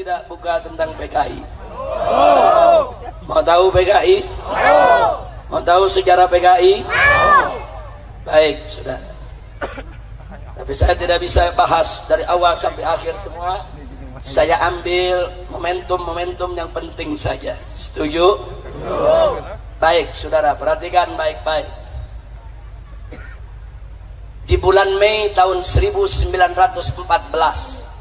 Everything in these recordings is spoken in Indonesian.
Tidak buka tentang PKI. Mau tahu PKI? Mau tahu sejarah PKI? Baik, sudah. Tapi saya tidak bisa bahas dari awal sampai akhir semua. Saya ambil momentum-momentum yang penting saja. Setuju? Baik, saudara, perhatikan baik-baik. Di bulan Mei tahun 1914,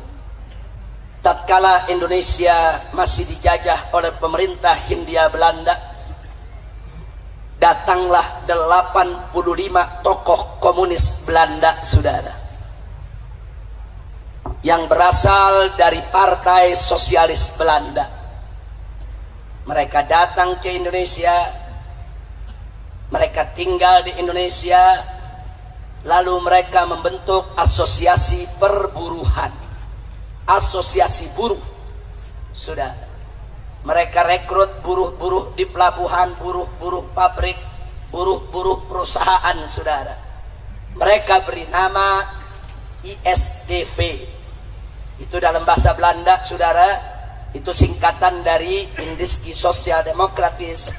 tatkala Indonesia masih dijajah oleh pemerintah Hindia Belanda, datanglah 85 tokoh komunis Belanda, saudara, yang berasal dari Partai Sosialis Belanda. Mereka datang ke Indonesia, mereka tinggal di Indonesia, lalu mereka membentuk asosiasi perburuhan, asosiasi buruh. Sudah, mereka rekrut buruh-buruh di pelabuhan, buruh-buruh pabrik, buruh-buruh perusahaan, saudara. Mereka beri nama ISDV. Itu dalam bahasa Belanda, saudara, itu singkatan dari Indiski Sosial Demokratis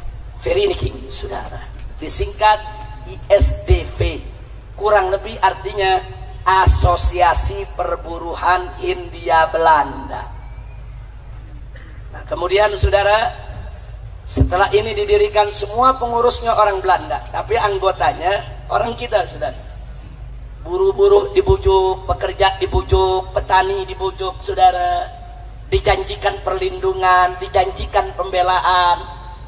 Vereniging, saudara. Disingkat ISDV. Kurang lebih artinya Asosiasi Perburuhan Hindia Belanda. Nah, kemudian saudara, setelah ini didirikan, semua pengurusnya orang Belanda, tapi anggotanya orang kita, saudara. Buruh-buruh dibujuk, pekerja dibujuk, petani dibujuk, saudara. Dijanjikan perlindungan, dijanjikan pembelaan.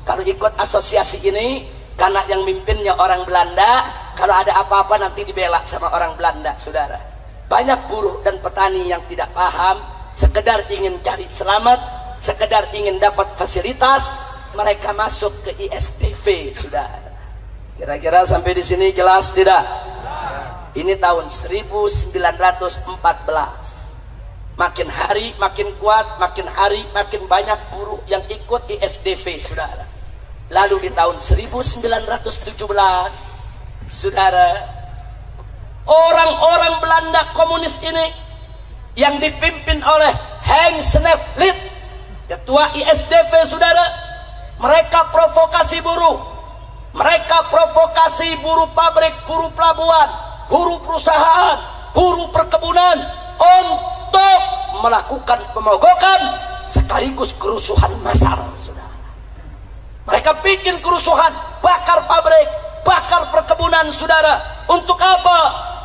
Kalau ikut asosiasi ini, karena yang mimpinnya orang Belanda, kalau ada apa-apa nanti dibela sama orang Belanda, saudara. Banyak buruh dan petani yang tidak paham, sekedar ingin cari selamat, sekedar ingin dapat fasilitas, mereka masuk ke ISDV, saudara. Kira-kira sampai di sini jelas tidak? Ini tahun 1914. Makin hari makin kuat, makin hari makin banyak buruh yang ikut ISDV, saudara. Lalu di tahun 1917, saudara, orang-orang Belanda komunis ini yang dipimpin oleh Henk Sneevliet, ketua ISDV, saudara, mereka provokasi buruh, mereka provokasi buruh pabrik, buruh pelabuhan, buruh perusahaan, buruh perkebunan untuk melakukan pemogokan sekaligus kerusuhan massal, saudara. Mereka bikin kerusuhan, bakar pabrik, bakar perkebunan, saudara. Untuk apa,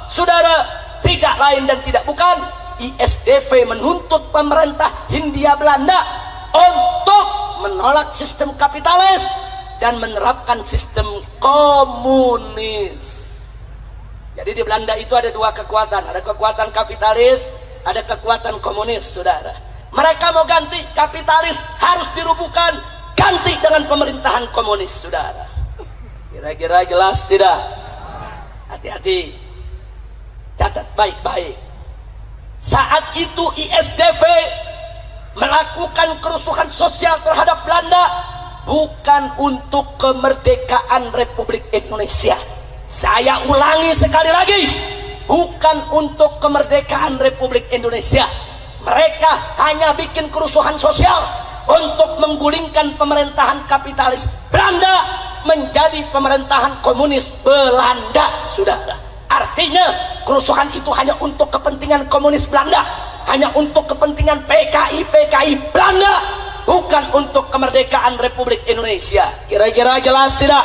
saudara? Tidak lain dan tidak bukan, ISDV menuntut pemerintah Hindia Belanda untuk menolak sistem kapitalis dan menerapkan sistem komunis. Jadi di Belanda itu ada dua kekuatan, ada kekuatan kapitalis, ada kekuatan komunis, saudara. Mereka mau ganti kapitalis, harus dirubuhkan, ganti dengan pemerintahan komunis, saudara. Kira-kira jelas tidak? Hati-hati, catat baik-baik. Saat itu ISDV melakukan kerusuhan sosial terhadap Belanda bukan untuk kemerdekaan Republik Indonesia. Saya ulangi sekali lagi, bukan untuk kemerdekaan Republik Indonesia. Mereka hanya bikin kerusuhan sosial untuk menggulingkan pemerintahan kapitalis Belanda menjadi pemerintahan komunis Belanda, saudara. Artinya kerusuhan itu hanya untuk kepentingan komunis Belanda, hanya untuk kepentingan PKI Belanda, bukan untuk kemerdekaan Republik Indonesia. Kira-kira jelas tidak?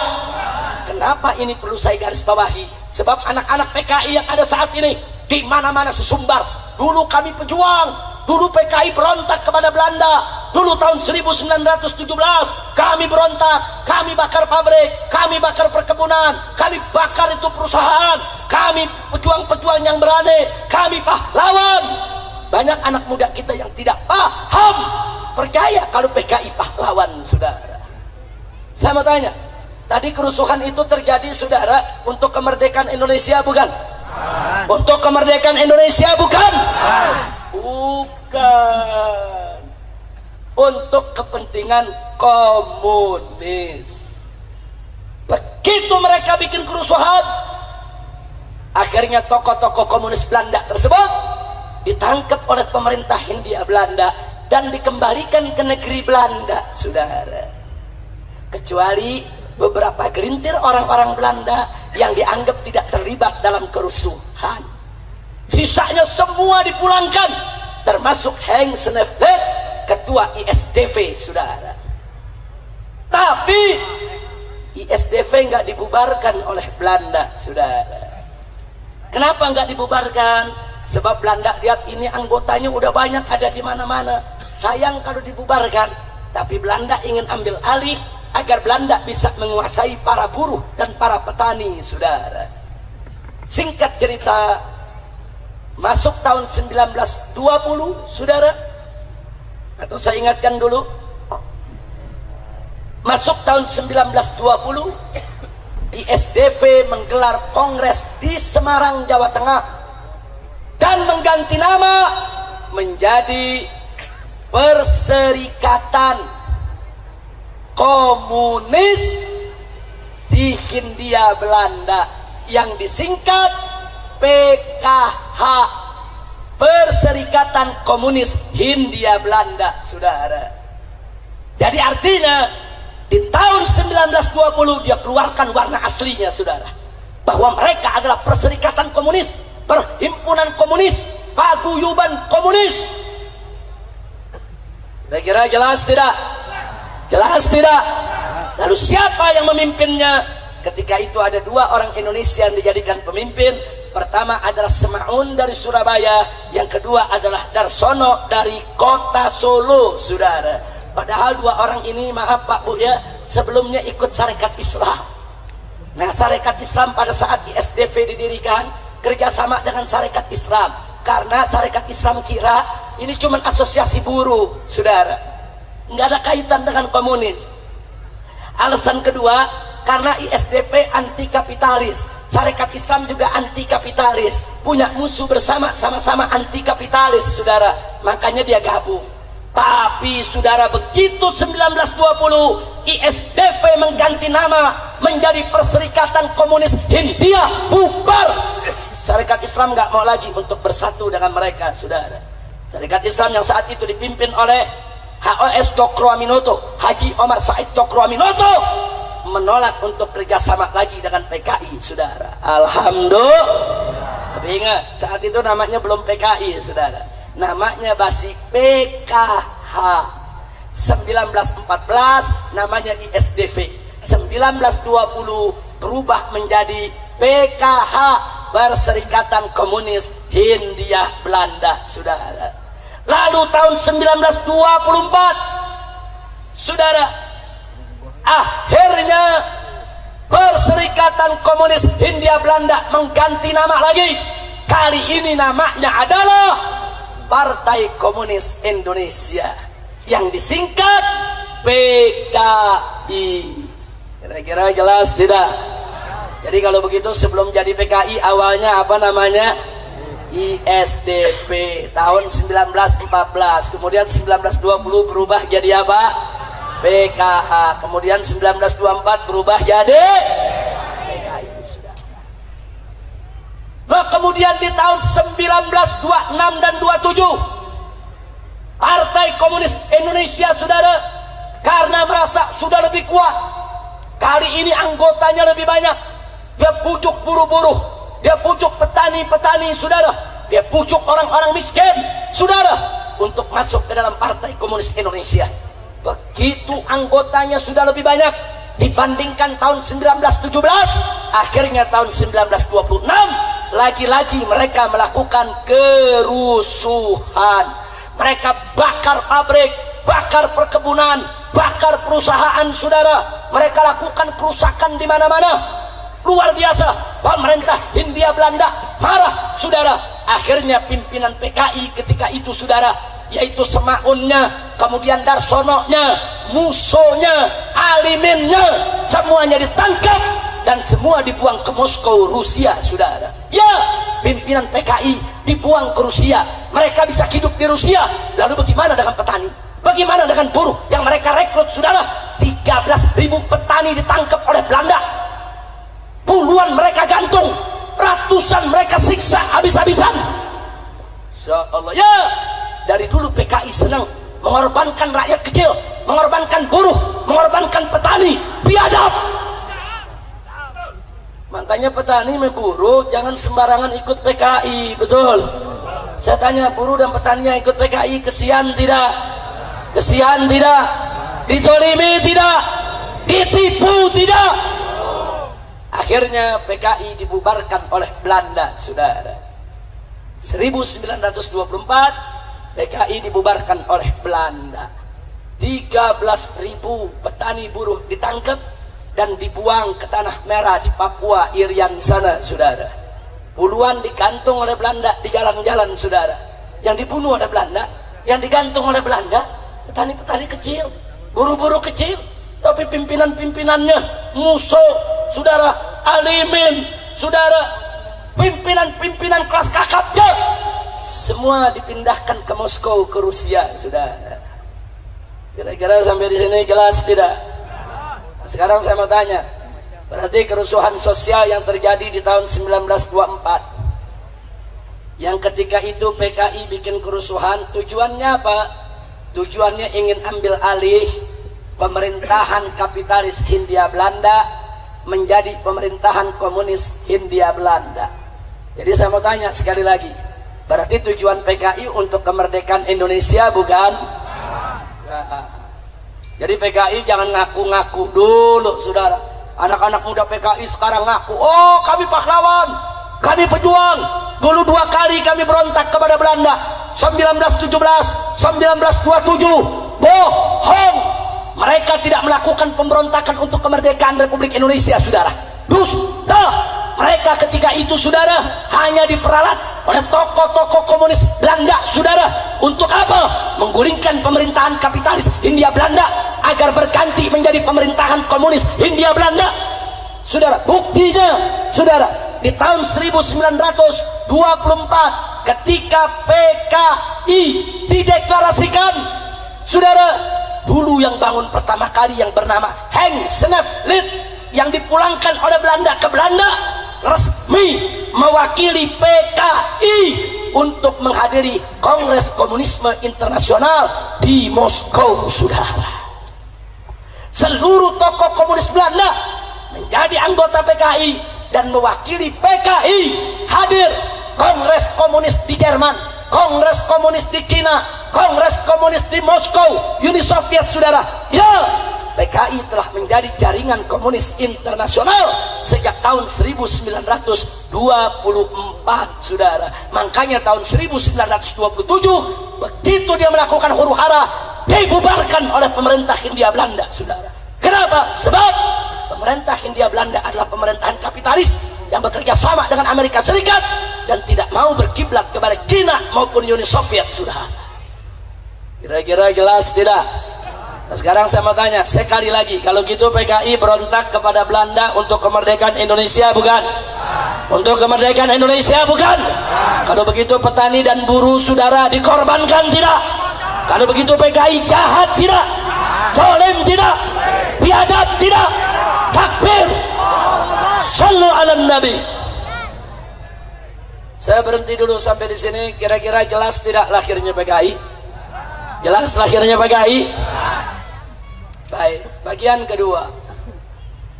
Kenapa ini perlu saya garis bawahi? Sebab anak-anak PKI yang ada saat ini di mana-mana sesumbar. Dulu kami pejuang, dulu PKI berontak kepada Belanda. Dulu tahun 1917 kami berontak, kami bakar pabrik, kami bakar perkebunan, kami bakar itu perusahaan. Kami pejuang-pejuang yang berani, kami pahlawan. Banyak anak muda kita yang tidak paham, percaya kalau PKI pahlawan, saudara. Saya mau tanya, tadi kerusuhan itu terjadi, saudara, untuk kemerdekaan Indonesia bukan? Untuk kemerdekaan Indonesia bukan? Bukan. Untuk kepentingan komunis. Begitu mereka bikin kerusuhan, akhirnya tokoh-tokoh komunis Belanda tersebut ditangkap oleh pemerintah Hindia Belanda dan dikembalikan ke negeri Belanda, saudara. Kecuali beberapa gelintir orang-orang Belanda yang dianggap tidak terlibat dalam kerusuhan. Sisanya semua dipulangkan, termasuk Henk Sneevliet, ketua ISDV, saudara. Tapi ISDV nggak dibubarkan oleh Belanda, saudara. Kenapa nggak dibubarkan? Sebab Belanda lihat ini anggotanya udah banyak ada di mana-mana. Sayang kalau dibubarkan. Tapi Belanda ingin ambil alih agar Belanda bisa menguasai para buruh dan para petani, saudara. Singkat cerita, masuk tahun 1920, saudara. Atau saya ingatkan dulu. Masuk tahun 1920, ISDV menggelar kongres di Semarang, Jawa Tengah, dan mengganti nama menjadi Perserikatan Komunis di Hindia Belanda, yang disingkat PKH, Perserikatan Komunis Hindia Belanda, saudara. Jadi artinya di tahun 1920 dia keluarkan warna aslinya, saudara, bahwa mereka adalah Perserikatan Komunis, Perhimpunan Komunis, Paguyuban Komunis. Kira-kira jelas tidak? Jelas tidak? Lalu siapa yang memimpinnya? Ketika itu ada dua orang Indonesia yang dijadikan pemimpin. Pertama adalah Semaun dari Surabaya, yang kedua adalah Darsono dari kota Solo, saudara. Padahal dua orang ini, maaf Pak Bu ya, sebelumnya ikut Sarekat Islam. Nah, Sarekat Islam pada saat ISDV didirikan kerjasama dengan Sarekat Islam, karena Sarekat Islam kira ini cuma asosiasi buruh, saudara, nggak ada kaitan dengan komunis. Alasan kedua, karena ISDP anti kapitalis, Sarekat Islam juga anti kapitalis, punya musuh bersama, sama-sama anti kapitalis, saudara. Makanya dia gabung. Tapi saudara, begitu 1920 ISDV mengganti nama menjadi Perserikatan Komunis Hindia, bubar. Sarekat Islam nggak mau lagi untuk bersatu dengan mereka, saudara. Sarekat Islam yang saat itu dipimpin oleh HOS Cokroaminoto, Haji Omar Said Cokroaminoto, menolak untuk kerjasama lagi dengan PKI, saudara. Alhamdulillah. Tapi ingat, saat itu namanya belum PKI, saudara. Namanya masih PKH. 1914 namanya ISDV. 1920 berubah menjadi PKH, Perserikatan Komunis Hindia Belanda, saudara. Lalu tahun 1924, saudara, akhirnya Perserikatan Komunis Hindia Belanda mengganti nama lagi. Kali ini namanya adalah Partai Komunis Indonesia, yang disingkat PKI. Kira-kira jelas tidak? Jadi kalau begitu sebelum jadi PKI awalnya apa namanya? ISDP. Tahun 1914, kemudian 1920 berubah jadi apa? PKH. Kemudian 1924 berubah jadi PKI, sudah. Nah, kemudian di tahun 1926 dan 27 Partai Komunis Indonesia, saudara, karena merasa sudah lebih kuat, kali ini anggotanya lebih banyak, dia pujuk buruh-buruh, dia pujuk petani-petani, saudara, dia pujuk orang-orang miskin, saudara, untuk masuk ke dalam Partai Komunis Indonesia. Begitu anggotanya sudah lebih banyak dibandingkan tahun 1917, akhirnya tahun 1926 lagi-lagi mereka melakukan kerusuhan. Mereka bakar pabrik, bakar perkebunan, bakar perusahaan, saudara. Mereka lakukan kerusakan di mana-mana. Luar biasa. Pemerintah Hindia Belanda marah, saudara. Akhirnya pimpinan PKI ketika itu, saudara, yaitu Semaunnya, kemudian Darsononya, Musonya, Aliminnya, semuanya ditangkap dan semua dibuang ke Moskow, Rusia, saudara. Ya, pimpinan PKI dibuang ke Rusia. Mereka bisa hidup di Rusia. Lalu bagaimana dengan petani? Bagaimana dengan buruh yang mereka rekrut, saudara? 13.000 petani ditangkap oleh Belanda. Puluhan mereka gantung, ratusan mereka siksa habis-habisan. Insya Allah. Ya, dari dulu PKI senang mengorbankan rakyat kecil, mengorbankan buruh, mengorbankan petani, biadab. Makanya petani sama buruh jangan sembarangan ikut PKI, betul? Saya tanya, buruh dan petani yang ikut PKI kesian tidak? Kesian tidak? Ditolimi tidak? Ditipu tidak? Akhirnya PKI dibubarkan oleh Belanda, saudara. 1924 PKI dibubarkan oleh Belanda. 13.000 petani buruh ditangkap dan dibuang ke tanah merah di Papua Irian sana, saudara. Puluhan digantung oleh Belanda di jalan-jalan, saudara. Yang dibunuh oleh Belanda, yang digantung oleh Belanda, petani-petani kecil, buruh-buruh kecil. Tapi pimpinan-pimpinannya musuh, saudara, alimin, saudara, pimpinan-pimpinan kelas kakapnya semua dipindahkan ke Moskow, ke Rusia, saudara. Kira-kira sampai di sini jelas tidak? Sekarang saya mau tanya, berarti kerusuhan sosial yang terjadi di tahun 1924, yang ketika itu PKI bikin kerusuhan, tujuannya apa? Tujuannya ingin ambil alih pemerintahan kapitalis Hindia Belanda menjadi pemerintahan komunis Hindia Belanda. Jadi saya mau tanya sekali lagi, berarti tujuan PKI untuk kemerdekaan Indonesia, bukan? Jadi PKI jangan ngaku-ngaku dulu, saudara. Anak-anak muda PKI sekarang ngaku, oh kami pahlawan, kami pejuang. Dulu 2 kali kami berontak kepada Belanda, 1917, 1927. Bohong. Mereka tidak melakukan pemberontakan untuk kemerdekaan Republik Indonesia, saudara. Dusta. Mereka ketika itu, saudara, hanya diperalat oleh tokoh-tokoh komunis Belanda, saudara. Untuk apa? Menggulingkan pemerintahan kapitalis Hindia Belanda agar berganti menjadi pemerintahan komunis Hindia Belanda. Saudara, buktinya, saudara, di tahun 1924 ketika PKI dideklarasikan, saudara, dulu yang bangun pertama kali yang bernama Henk Sneef Lid yang dipulangkan oleh Belanda ke Belanda resmi mewakili PKI untuk menghadiri Kongres Komunisme Internasional di Moskow, saudara. Seluruh tokoh komunis Belanda menjadi anggota PKI dan mewakili PKI hadir Kongres Komunis di Jerman, Kongres Komunis di China, Kongres Komunis di Moskow, Uni Soviet, saudara. Ya, PKI telah menjadi jaringan komunis internasional sejak tahun 1924, saudara. Makanya tahun 1927 begitu dia melakukan huru-hara, dibubarkan oleh pemerintah Hindia Belanda, saudara. Kenapa? Sebab pemerintah Hindia Belanda adalah pemerintahan kapitalis yang bekerja sama dengan Amerika Serikat dan tidak mau berkiblat kepada China maupun Uni Soviet, saudara. Kira-kira jelas tidak? Nah, sekarang saya mau tanya sekali lagi, kalau gitu PKI berontak kepada Belanda untuk kemerdekaan Indonesia, bukan? Untuk kemerdekaan Indonesia, bukan? Kalau begitu petani dan buruh, saudara, dikorbankan tidak? Kalau begitu PKI jahat tidak? Zalim tidak? Biadab tidak? Takbir! Sallu ala Nabi. Saya berhenti dulu sampai di sini. Kira-kira jelas tidak lahirnya PKI? Jelas lahirnya PKI? Baik, bagian kedua.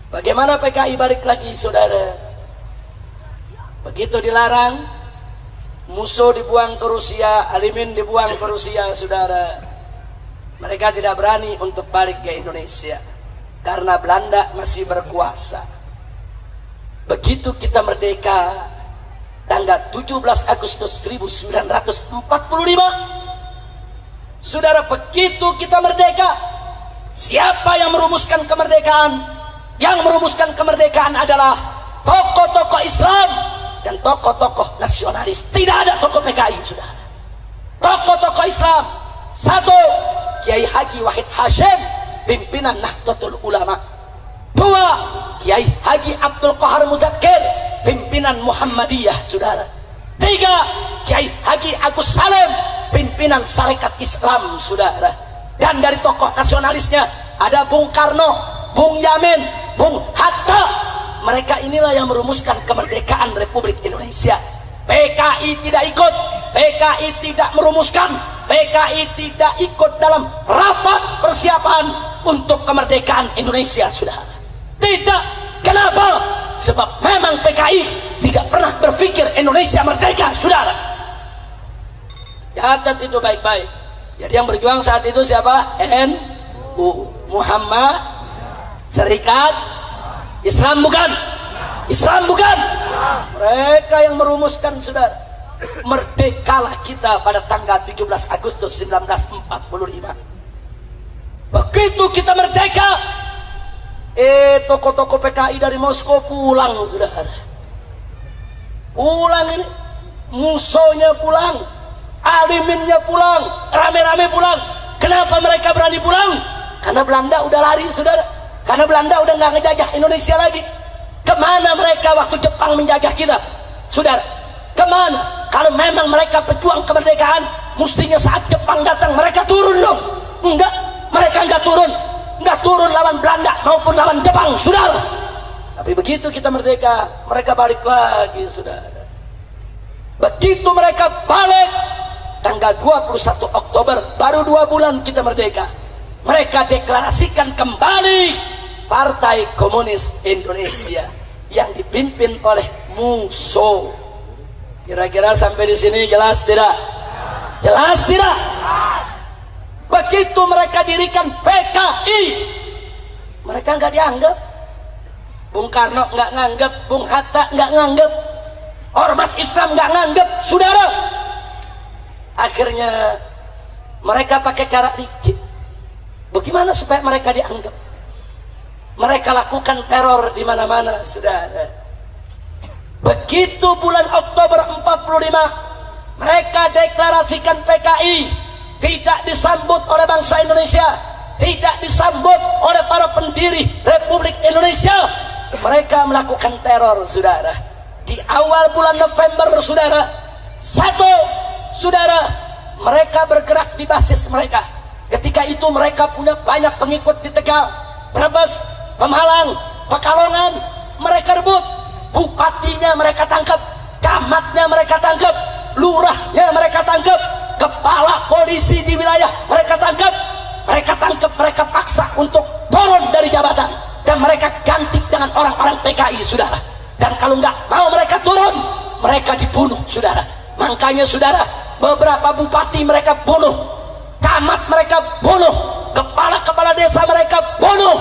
Bagaimana PKI balik lagi, saudara? Begitu dilarang, musuh dibuang ke Rusia, alimin dibuang ke Rusia, saudara. Mereka tidak berani untuk balik ke Indonesia karena Belanda masih berkuasa. Begitu kita merdeka, tanggal 17 Agustus 1945, saudara, begitu kita merdeka, siapa yang merumuskan kemerdekaan? Yang merumuskan kemerdekaan adalah tokoh-tokoh Islam dan tokoh-tokoh nasionalis. Tidak ada tokoh PKI, saudara. Tokoh-tokoh Islam, satu, Kiai Haji Wahid Hashim, pimpinan Nahdlatul Ulama. Dua, Kiai Haji Abdul Qahar Mudzakkir, pimpinan Muhammadiyah, saudara. Tiga, Kiai Haji Agus Salim, pimpinan Sarekat Islam, saudara. Dan dari tokoh nasionalisnya ada Bung Karno, Bung Yamin, Bung Hatta. Mereka inilah yang merumuskan kemerdekaan Republik Indonesia. PKI tidak ikut, PKI tidak merumuskan, PKI tidak ikut dalam rapat persiapan untuk kemerdekaan Indonesia, saudara. Tidak. Kenapa? Sebab memang PKI tidak pernah berpikir Indonesia merdeka, saudara. Catat itu baik-baik. Jadi yang berjuang saat itu siapa? NU, Muhammad Serikat Islam, bukan? Islam bukan? Mereka yang merumuskan, saudara. Merdekalah kita pada tanggal 17 Agustus 1945. Begitu kita merdeka, tokoh-tokoh PKI dari Moskow pulang, saudara. Pulang ini, musuhnya pulang, aliminnya pulang, rame-rame pulang. Kenapa mereka berani pulang? Karena Belanda udah lari, saudara. Karena Belanda udah nggak ngejajah Indonesia lagi. Kemana mereka waktu Jepang menjajah kita, saudara? Kemana? Kalau memang mereka pejuang kemerdekaan, mestinya saat Jepang datang mereka turun dong. Enggak, mereka enggak turun. Enggak turun lawan Belanda maupun lawan Jepang, saudara. Tapi begitu kita merdeka, mereka balik lagi, saudara. Begitu mereka balik, tanggal 21 Oktober, baru 2 bulan kita merdeka, mereka deklarasikan kembali Partai Komunis Indonesia yang dipimpin oleh Musso. Kira-kira sampai di sini jelas tidak? Jelas tidak? Begitu mereka dirikan PKI, mereka nggak dianggap. Bung Karno nggak nganggap, Bung Hatta nggak nganggap, ormas Islam nggak nganggap, saudara. Akhirnya mereka pakai cara licik. Bagaimana supaya mereka dianggap? Mereka lakukan teror di mana-mana, saudara. Begitu bulan Oktober 45, mereka deklarasikan PKI, tidak disambut oleh bangsa Indonesia, tidak disambut oleh para pendiri Republik Indonesia. Mereka melakukan teror, saudara. Di awal bulan November, saudara, saudara, mereka bergerak di basis mereka. Ketika itu mereka punya banyak pengikut di Tegal, Brebes, Pemalang, Pekalongan. Mereka rebut. Bupatinya mereka tangkap, camatnya mereka tangkap, lurahnya mereka tangkap, kepala polisi di wilayah mereka tangkap, mereka paksa untuk turun dari jabatan, dan mereka ganti dengan orang-orang PKI, saudara. Dan kalau nggak mau mereka turun, mereka dibunuh, saudara. Makanya, saudara, beberapa bupati mereka bunuh, camat mereka bunuh, kepala-kepala desa mereka bunuh,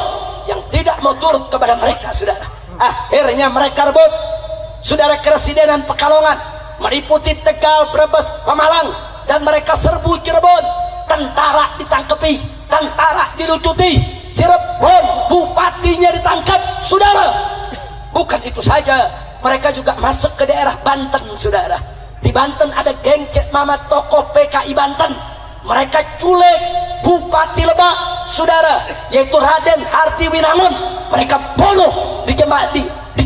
yang tidak mau turun kepada mereka, saudara. Akhirnya mereka rebut, saudara, Keresidenan Pekalongan, meliputi Tegal, Brebes, Pemalang, dan mereka serbu Cirebon. Tentara ditangkepi, tentara dilucuti, Cirebon bupatinya ditangkap, saudara. Bukan itu saja, mereka juga masuk ke daerah Banten, saudara. Di Banten ada geng Cek Mama, tokoh PKI Banten. Mereka culik Bupati Lebak, saudara, yaitu Raden Harti Winangun. Mereka bunuh di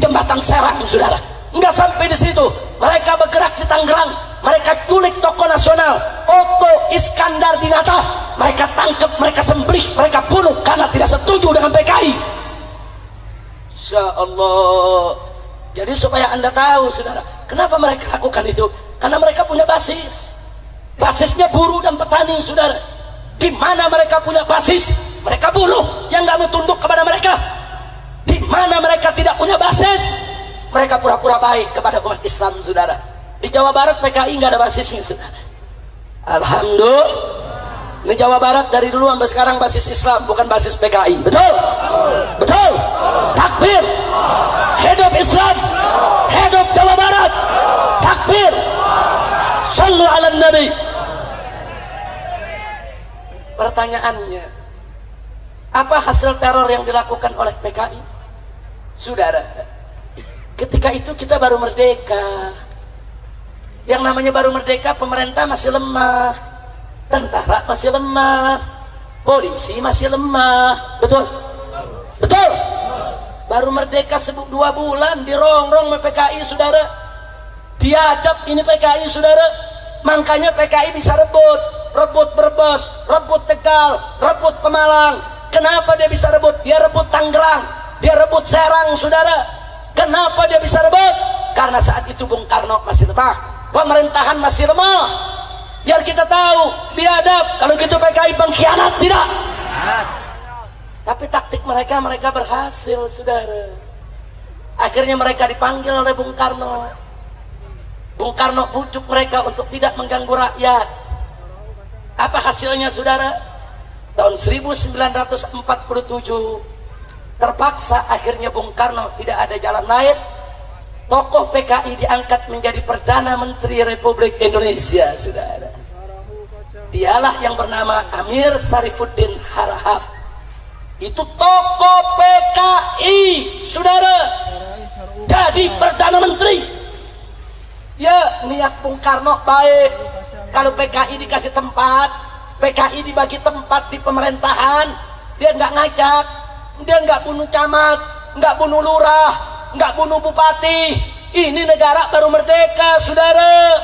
jembatan Serang, saudara. Enggak sampai di situ, mereka bergerak di Tangerang. Mereka culik tokoh nasional Otto Iskandar Dinata. Mereka tangkap, mereka sembelih, mereka bunuh karena tidak setuju dengan PKI. Insya Allah. Jadi supaya anda tahu, saudara, kenapa mereka lakukan itu? Karena mereka punya basis. Basisnya buruh dan petani, saudara. Di mana mereka punya basis, mereka bunuh yang nggak mau tunduk kepada mereka. Di mana mereka tidak punya basis, mereka pura-pura baik kepada umat Islam, saudara. Di Jawa Barat PKI nggak ada basisnya, saudara. Alhamdulillah. Ini Jawa Barat dari dulu sampai sekarang basis Islam, bukan basis PKI. Betul? Betul? Takbir. Hidup Islam. Hidup Jawa Barat. Takbir. Sallu ala Nabi. Pertanyaannya, apa hasil teror yang dilakukan oleh PKI? Saudara, ketika itu kita baru merdeka. Yang namanya baru merdeka, pemerintah masih lemah, tentara masih lemah, polisi masih lemah. Betul? Betul? Baru merdeka 2 bulan dirongrong oleh PKI, saudara. Diadap ini PKI, saudara. Makanya PKI bisa rebut Brebes, rebut Tegal, rebut Pemalang. Kenapa dia bisa rebut? Dia rebut Tangerang, dia rebut Serang, saudara. Kenapa dia bisa rebut? Karena saat itu Bung Karno masih lemah, pemerintahan masih lemah. Biar kita tahu, biadab. Kalau gitu PKI pengkhianat, tidak. Tapi taktik mereka berhasil, saudara. Akhirnya mereka dipanggil oleh Bung Karno. Bung Karno bujuk mereka untuk tidak mengganggu rakyat. Apa hasilnya, saudara? Tahun 1947 terpaksa akhirnya Bung Karno tidak ada jalan lain. Tokoh PKI diangkat menjadi Perdana Menteri Republik Indonesia, saudara. Dialah yang bernama Amir Syarifuddin Harahap. Itu tokoh PKI, saudara, jadi Perdana Menteri. Ya, niat Bung Karno baik. Kalau PKI dikasih tempat, PKI dibagi tempat di pemerintahan, dia nggak ngajak, dia nggak bunuh camat, nggak bunuh lurah, nggak bunuh bupati. Ini negara baru merdeka, saudara.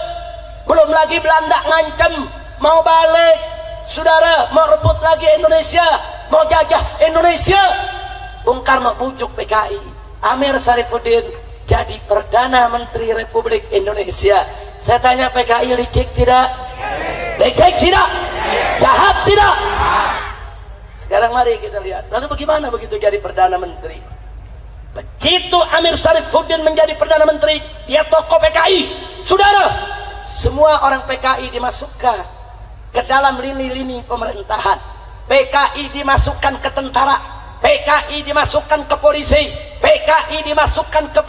Belum lagi Belanda ngancem mau balik, saudara, mau rebut lagi Indonesia, mau jajah Indonesia. Bung Karno bujuk PKI, Amir Syarifuddin jadi Perdana Menteri Republik Indonesia. Saya tanya, PKI licik tidak? Licik tidak? Jahat tidak? Sekarang mari kita lihat. Lalu bagaimana begitu jadi Perdana Menteri? Begitu Amir Syarifuddin menjadi Perdana Menteri, dia tokoh PKI. Saudara, semua orang PKI dimasukkan ke dalam lini-lini pemerintahan. PKI dimasukkan ke tentara, PKI dimasukkan ke polisi, PKI dimasukkan ke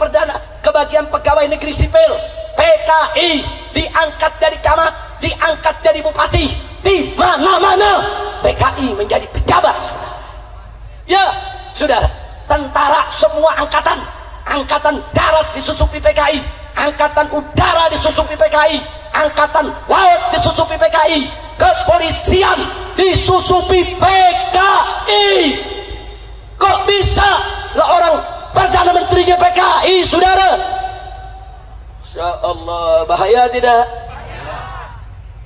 bagian pegawai negeri sipil. PKI diangkat dari camat, diangkat dari bupati, di mana-mana PKI menjadi pejabat. Ya, saudara, tentara semua angkatan darat disusupi PKI, angkatan udara disusupi PKI, angkatan laut disusupi PKI, kepolisian disusupi PKI. Kok bisa lah orang Perdana Menterinya PKI, saudara? Insya Allah, bahaya tidak?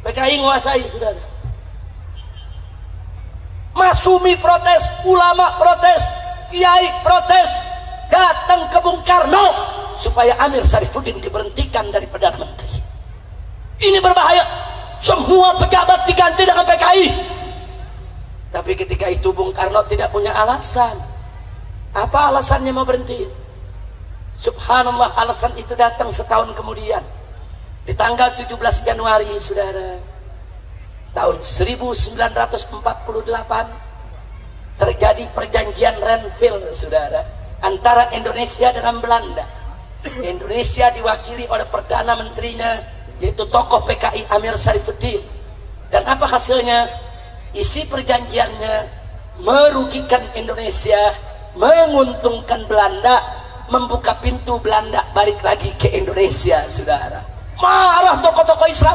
PKI menguasai, saudara. Masumi protes, ulama protes, kiai protes, datang ke Bung Karno supaya Amir Syarifuddin diberhentikan dari Perdana Menteri. Ini berbahaya. Semua pejabat diganti dengan PKI. Tapi ketika itu Bung Karno tidak punya alasan. Apa alasannya mau berhenti? Subhanallah, alasan itu datang setahun kemudian. Di tanggal 17 Januari, saudara, tahun 1948 terjadi perjanjian Renville, saudara, antara Indonesia dengan Belanda. Indonesia diwakili oleh Perdana Menterinya, yaitu tokoh PKI Amir Syarifuddin. Dan apa hasilnya? Isi perjanjiannya merugikan Indonesia, menguntungkan Belanda, membuka pintu Belanda balik lagi ke Indonesia, saudara. Marah tokoh-tokoh Islam,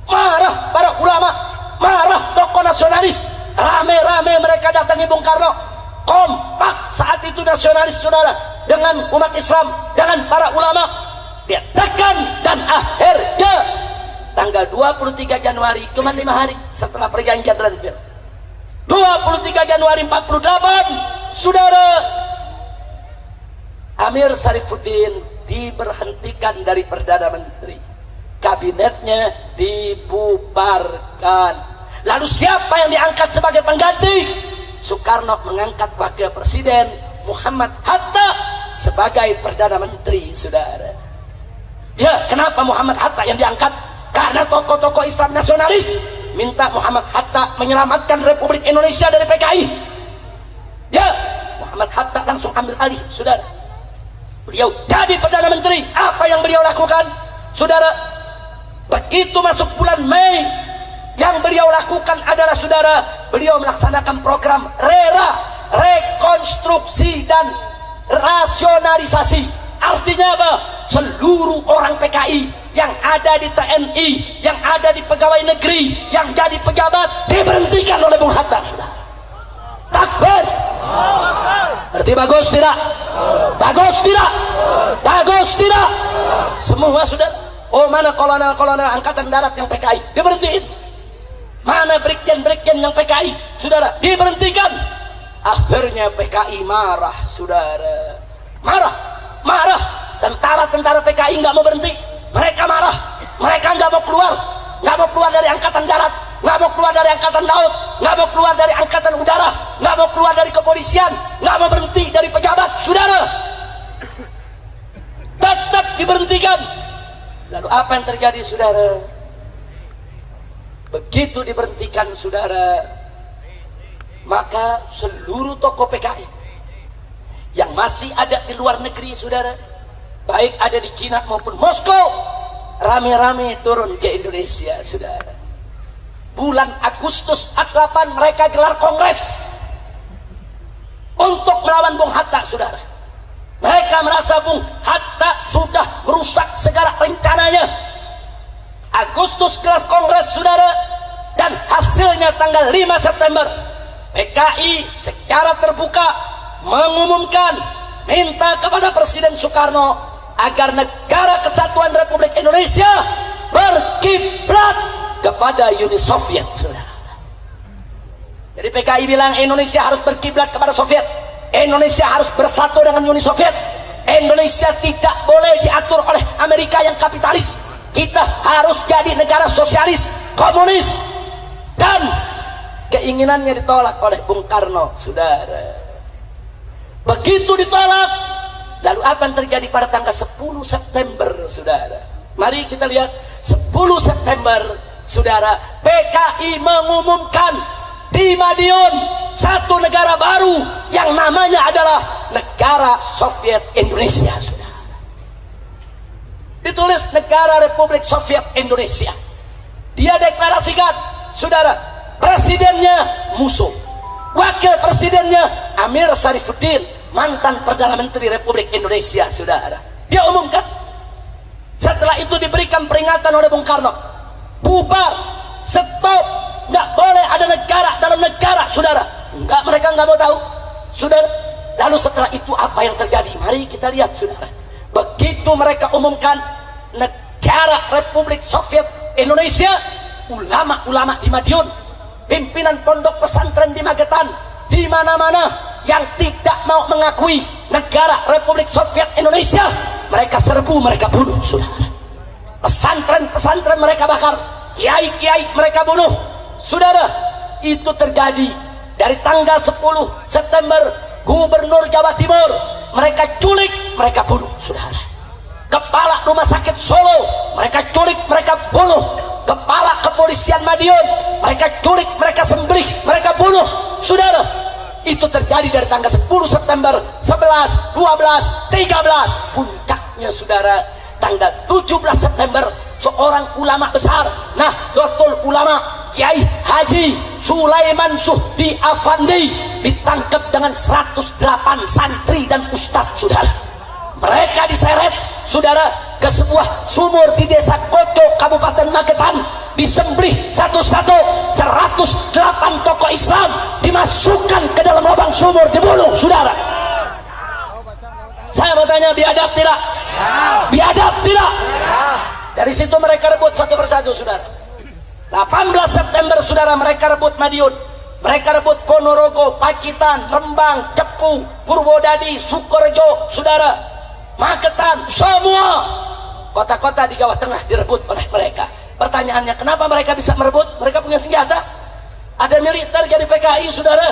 marah para ulama, marah tokoh nasionalis. Rame-rame mereka datangi Bung Karno. Kompak saat itu nasionalis, saudara, dengan umat Islam, dengan para ulama. Dia tekan, dan akhirnya tanggal 23 Januari, cuma 5 hari setelah perjanjian Renville, 23 Januari 48, saudara, Amir Syarifuddin diberhentikan dari Perdana Menteri. Kabinetnya dibubarkan. Lalu siapa yang diangkat sebagai pengganti? Soekarno mengangkat Wakil Presiden Muhammad Hatta sebagai Perdana Menteri, saudara. Ya, kenapa Muhammad Hatta yang diangkat? Karena tokoh-tokoh Islam nasionalis minta Muhammad Hatta menyelamatkan Republik Indonesia dari PKI. Ya, Muhammad Hatta langsung ambil alih, saudara. Beliau jadi Perdana Menteri. Apa yang beliau lakukan, saudara? Begitu masuk bulan Mei, yang beliau lakukan adalah, saudara, beliau melaksanakan program RERA, rekonstruksi dan rasionalisasi. Artinya apa? Seluruh orang PKI yang ada di TNI, yang ada di pegawai negeri, yang jadi pejabat diberhentikan oleh Bung Hatta, saudara. Takbir. Berarti bagus tidak? Bagus tidak? Bagus tidak? Semua sudah. Oh, mana kolonel-kolonel angkatan darat yang PKI? Diberhentiin. Mana brigjen-brigjen yang PKI? Saudara, diberhentikan. Akhirnya PKI marah, saudara. Marah. Tentara-tentara PKI nggak mau berhenti. Mereka marah. Mereka nggak mau keluar. nggak mau keluar dari angkatan darat, nggak mau keluar dari angkatan laut, nggak mau keluar dari angkatan udara, nggak mau keluar dari kepolisian, nggak mau berhenti dari pejabat, saudara. Tetap diberhentikan. Lalu apa yang terjadi, saudara? Begitu diberhentikan, saudara, maka seluruh tokoh PKI yang masih ada di luar negeri, saudara, baik ada di Cina maupun Moskow, rame-rame turun ke Indonesia, saudara. Bulan Agustus 8 mereka gelar kongres untuk melawan Bung Hatta, saudara. Mereka merasa Bung Hatta sudah merusak segala rencananya. Agustus gelar kongres, saudara, dan hasilnya tanggal 5 September PKI secara terbuka mengumumkan, minta kepada Presiden Soekarno agar negara kesatuan Republik Indonesia berkiblat kepada Uni Soviet, saudara. Jadi PKI bilang Indonesia harus berkiblat kepada Soviet, Indonesia harus bersatu dengan Uni Soviet, Indonesia tidak boleh diatur oleh Amerika yang kapitalis, kita harus jadi negara sosialis, komunis. Dan keinginannya ditolak oleh Bung Karno, saudara. Begitu ditolak, lalu apa yang terjadi pada tanggal 10 September, saudara? Mari kita lihat 10 September, saudara, PKI mengumumkan di Madiun satu negara baru yang namanya adalah Negara Soviet Indonesia, saudara. Ditulis Negara Republik Soviet Indonesia. Dia deklarasikan, saudara, presidennya Musuh, wakil presidennya Amir Sarifuddin, mantan Perdana Menteri Republik Indonesia, saudara. Dia umumkan. Setelah itu diberikan peringatan oleh Bung Karno, bubar, stop, nggak boleh ada negara dalam negara, saudara. Nggak, mereka nggak mau tahu, saudara. Lalu setelah itu apa yang terjadi? Mari kita lihat, saudara. Begitu mereka umumkan Negara Republik Soviet Indonesia, ulama-ulama di Madiun, pimpinan pondok pesantren di Magetan, di mana-mana yang tidak mau mengakui Negara Republik Soviet Indonesia, mereka serbu, mereka bunuh, saudara. Pesantren-pesantren mereka bakar, kiai-kiai mereka bunuh, saudara. Itu terjadi dari tanggal 10 September. Gubernur Jawa Timur mereka culik, mereka bunuh, saudara. Kepala Rumah Sakit Solo mereka culik, mereka bunuh. Kepala Kepolisian Madiun mereka culik, mereka sembelih, mereka bunuh, saudara. Itu terjadi dari tanggal 10 September, 11, 12, 13. Puncaknya, saudara, tanggal 17 September seorang ulama besar, Nahdlatul Ulama, Kiai Haji Sulaiman Suhdi Afandi, ditangkap dengan 108 santri dan ustadz, saudara. Mereka diseret, saudara, ke sebuah sumur di desa Koto, Kabupaten Magetan, disembelih satu-satu. 108 tokoh Islam dimasukkan ke dalam lubang sumur, dibunuh, saudara. Saya mau tanya, biadab tidak? Biadab tidak? Dari situ mereka rebut satu persatu, saudara. 18 September, saudara, mereka rebut Madiun, mereka rebut Ponorogo, Pacitan, Rembang, Cepu, Purwodadi, Sukorejo, saudara, Magetan, semua kota-kota di Jawa Tengah direbut oleh mereka. Pertanyaannya, kenapa mereka bisa merebut? Mereka punya senjata, ada militer jadi PKI, saudara.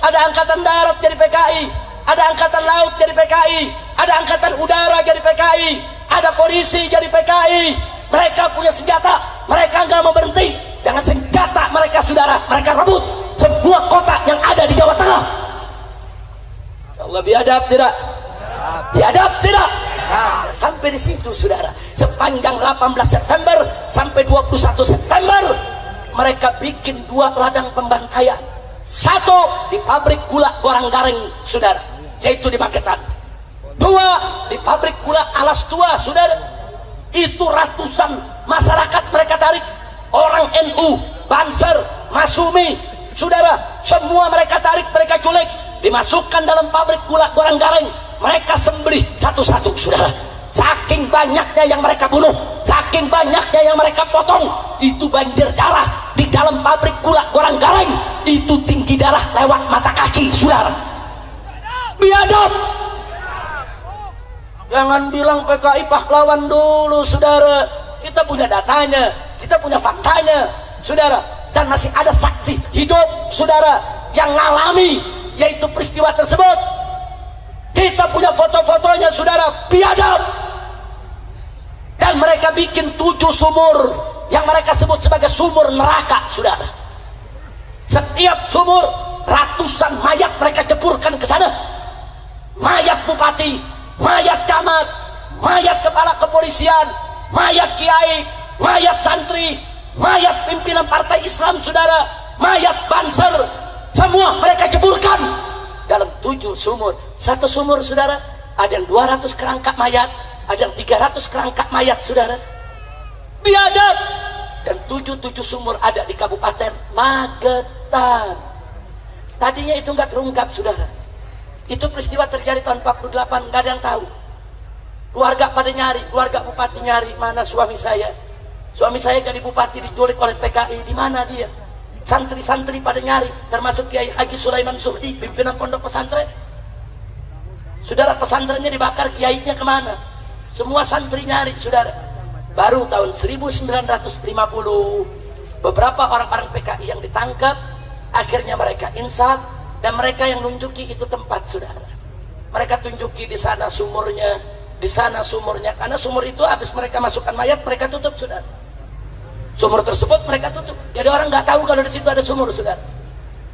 Ada angkatan darat jadi PKI, ada angkatan laut jadi PKI, ada angkatan udara jadi PKI, ada polisi jadi PKI. Mereka punya senjata, mereka nggak mau berhenti dengan senjata mereka, saudara. Mereka rebut semua kota yang ada di Jawa Tengah. Ya Allah, biadab tidak? Biadab tidak? Sampai di situ, saudara. Sepanjang 18 September sampai 21 September mereka bikin 2 ladang pembantaian. Satu di pabrik gula Gorang-Gareng, saudara, yaitu di Magetan. 2 di pabrik gula Alas Tua, saudara. Itu ratusan masyarakat mereka tarik, orang NU, Banser, Masumi, saudara, semua mereka tarik, mereka culik, dimasukkan dalam pabrik gula Gorang-Gareng. Mereka sembelih satu-satu, saudara. Saking banyaknya yang mereka bunuh, saking banyaknya yang mereka potong, itu banjir darah di dalam pabrik gula Gorang-Gareng. Itu tinggi darah lewat mata kaki, saudara. Biadab. Jangan bilang PKI pahlawan dulu, saudara. Kita punya datanya, Kita punya faktanya, saudara. Dan masih ada saksi hidup, saudara, yang ngalami yaitu peristiwa tersebut. Kita punya foto-fotonya, saudara, biadab. Dan mereka bikin 7 sumur yang mereka sebut sebagai sumur neraka, saudara. Setiap sumur ratusan mayat mereka jeburkan ke sana. Mayat bupati, mayat camat, mayat kepala kepolisian, mayat kiai, mayat santri, mayat pimpinan partai Islam, saudara, mayat banser, semua mereka jeburkan dalam 7 sumur. Satu sumur, saudara, ada yang 200 kerangka mayat, ada yang 300 kerangka mayat, saudara. Biadab. Dan 7 sumur ada di Kabupaten Magetan. Tadinya itu nggak terungkap, saudara. Itu peristiwa terjadi tahun 48, nggak ada yang tahu. Keluarga pada nyari, keluarga bupati nyari, mana suami saya? Suami saya jadi bupati diculik oleh PKI, di mana dia? Santri-santri pada nyari, termasuk Kiai Haji Sulaiman Suhdi, pimpinan pondok pesantren. Saudara, pesantrennya dibakar, kiainya kemana? Semua santri nyari, saudara. Baru tahun 1950 beberapa orang-orang PKI yang ditangkap, akhirnya mereka insaf dan mereka yang nunjuki itu tempat, saudara. Mereka tunjuki di sana sumurnya, di sana sumurnya, karena sumur itu habis mereka masukkan mayat mereka tutup, saudara. Sumur tersebut mereka tutup, jadi orang nggak tahu kalau di situ ada sumur, saudara.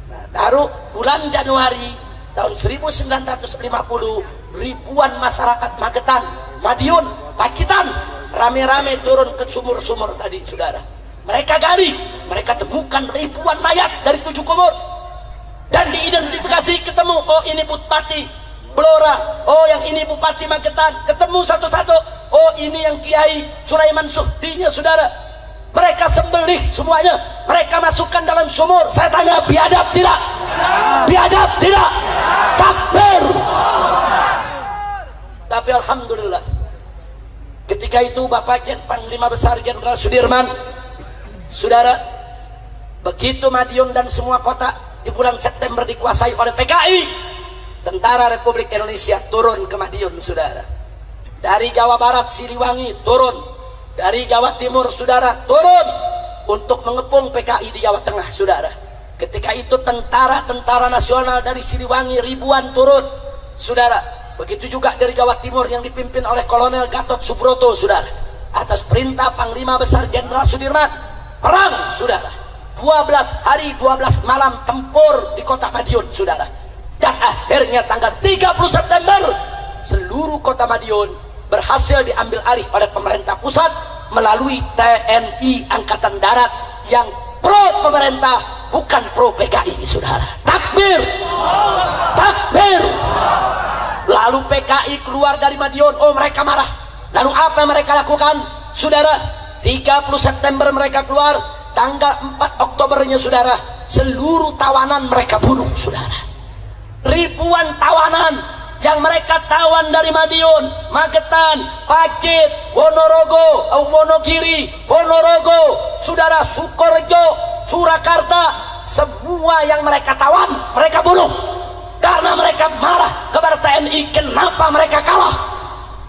Nah, baru bulan Januari tahun 1950 ribuan masyarakat Magetan, Madiun, Pacitan rame-rame turun ke sumur-sumur tadi, saudara. Mereka gali, mereka temukan ribuan mayat dari 7 kubur dan diidentifikasi, ketemu, oh ini Bupati Blora, oh yang ini Bupati Magetan, ketemu satu-satu, oh ini yang Kiai Sulaiman Suhdinya, saudara. Mereka sembelih semuanya, mereka masukkan dalam sumur. Saya tanya, biadab tidak? Biadab tidak? Takbir. Tapi alhamdulillah, ketika itu Bapak Panglima Besar Jenderal Sudirman, saudara, begitu Madiun dan semua kota di bulan September dikuasai oleh PKI, Tentara Republik Indonesia turun ke Madiun, saudara. Dari Jawa Barat Siliwangi turun, dari Jawa Timur, saudara, turun untuk mengepung PKI di Jawa Tengah, saudara. Ketika itu tentara nasional dari Siliwangi ribuan turun, saudara. Begitu juga dari Jawa Timur yang dipimpin oleh Kolonel Gatot Subroto, saudara. Atas perintah Panglima Besar Jenderal Sudirman, perang, saudara. 12 hari 12 malam tempur di kota Madiun, saudara. Dan akhirnya tanggal 30 September seluruh kota Madiun berhasil diambil alih oleh pemerintah pusat melalui TNI Angkatan Darat yang pro pemerintah, bukan pro PKI, saudara. Takbir. Takbir. Lalu PKI keluar dari Madiun, oh mereka marah. Lalu apa yang mereka lakukan, saudara? 30 September mereka keluar, tanggal 4 Oktobernya, saudara, seluruh tawanan mereka bunuh, saudara. Ribuan tawanan yang mereka tawan dari Madiun, Magetan, Pacet, Wonorogo, Wonogiri, Ponorogo, saudara, Sukorejo, Surakarta, semua yang mereka tawan mereka bunuh. Karena mereka marah kepada TNI, kenapa mereka kalah?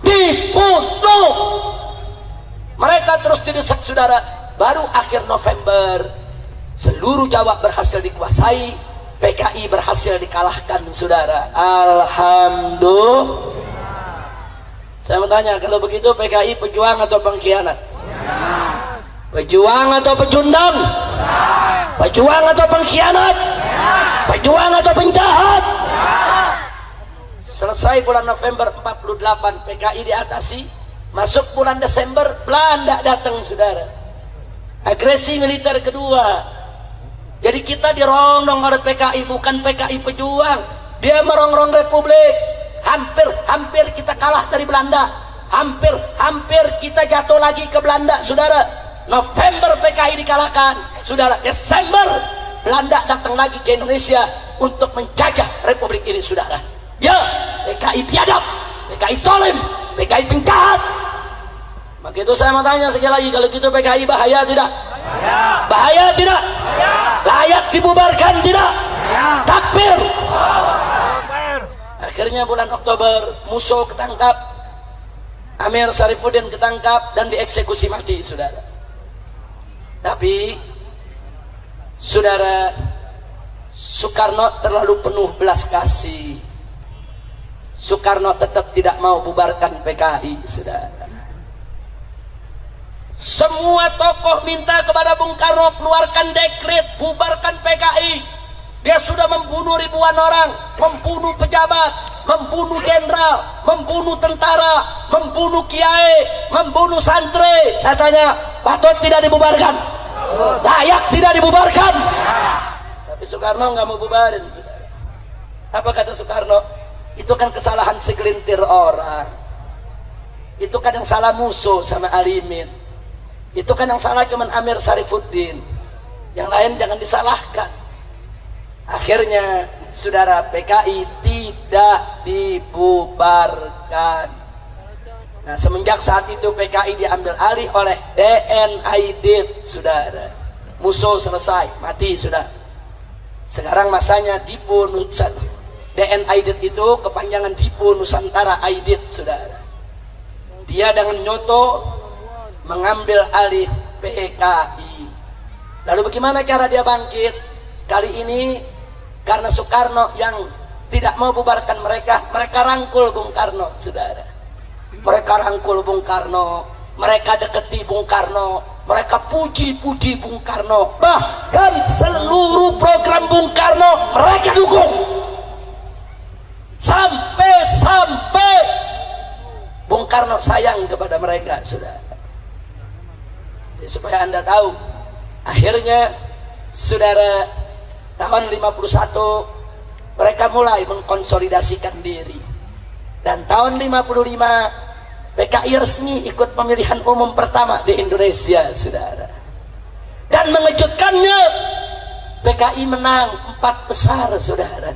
Dibunuh. Mereka terus didesak, saudara. Baru akhir November seluruh Jawa berhasil dikuasai, PKI berhasil dikalahkan, saudara. Alhamdulillah. Saya mau tanya, kalau begitu PKI pejuang atau pengkhianat? Pejuang atau pecundang? Pejuang atau pengkhianat? Pejuang atau penjahat? Selesai bulan November 48 PKI diatasi, masuk bulan Desember Belanda datang, saudara. Agresi militer kedua. Jadi kita dirondong oleh PKI, bukan PKI pejuang. Dia merongrong Republik. Hampir kita kalah dari Belanda. Hampir kita jatuh lagi ke Belanda, saudara. November PKI dikalahkan, saudara. Desember Belanda datang lagi ke Indonesia untuk menjajah Republik ini, saudara. Ya, PKI biadab, PKI tolim, PKI penjahat. Maka itu saya mau tanya sekali lagi, kalau gitu PKI bahaya tidak? Bahaya tidak? Layak dibubarkan tidak? Takbir. Akhirnya bulan Oktober Musso ketangkap, Amir Sarifuddin ketangkap dan dieksekusi mati, saudara. Tapi saudara, Soekarno terlalu penuh belas kasih. Soekarno tetap tidak mau bubarkan PKI, saudara. Semua tokoh minta kepada Bung Karno keluarkan dekret bubarkan PKI. Dia sudah membunuh ribuan orang, membunuh pejabat, membunuh jenderal, membunuh tentara, membunuh kiai, membunuh santri. Saya tanya, patut tidak dibubarkan? Layak tidak dibubarkan? Tapi Soekarno nggak mau bubarin. Apa kata Soekarno? Itu kan kesalahan segelintir orang. Itu kan yang salah musuh sama Alimin. Itu kan yang salah cuman Amir Sarifuddin. Yang lain jangan disalahkan. Akhirnya saudara, PKI tidak dibubarkan. Nah, semenjak saat itu PKI diambil alih oleh DNAID, saudara. Musuh selesai, mati sudah. Sekarang masanya Dipo Nusantara. DNAID itu kepanjangan Dipo Nusantara Aidit, saudara. Dia dengan nyoto mengambil alih PKI. Lalu bagaimana cara dia bangkit? Kali ini karena Soekarno yang tidak mau bubarkan mereka rangkul Bung Karno, saudara. Mereka rangkul Bung Karno, mereka deketi Bung Karno, mereka puji-puji Bung Karno. Bahkan seluruh program Bung Karno mereka dukung. Sampai Bung Karno sayang kepada mereka, saudara. Jadi, supaya Anda tahu, akhirnya saudara, tahun 51 mereka mulai mengkonsolidasikan diri. Dan tahun 55 PKI resmi ikut pemilihan umum pertama di Indonesia, saudara. Dan mengejutkannya, PKI menang 4 besar, saudara.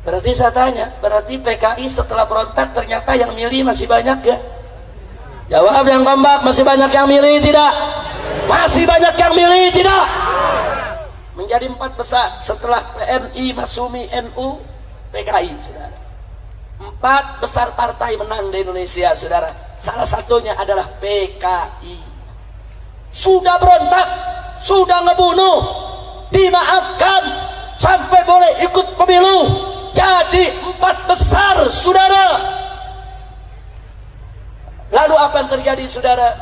Berarti saya tanya, berarti PKI setelah berontak ternyata yang milih masih banyak ya? Jawab yang kompak, masih banyak yang milih tidak? Masih banyak yang milih tidak? Menjadi 4 besar setelah PMI, Masumi, NU, PKI, saudara. 4 besar partai menang di Indonesia, saudara. Salah satunya adalah PKI. Sudah berontak, sudah ngebunuh, dimaafkan, sampai boleh ikut pemilu. Jadi 4 besar, saudara. Lalu apa yang terjadi, saudara?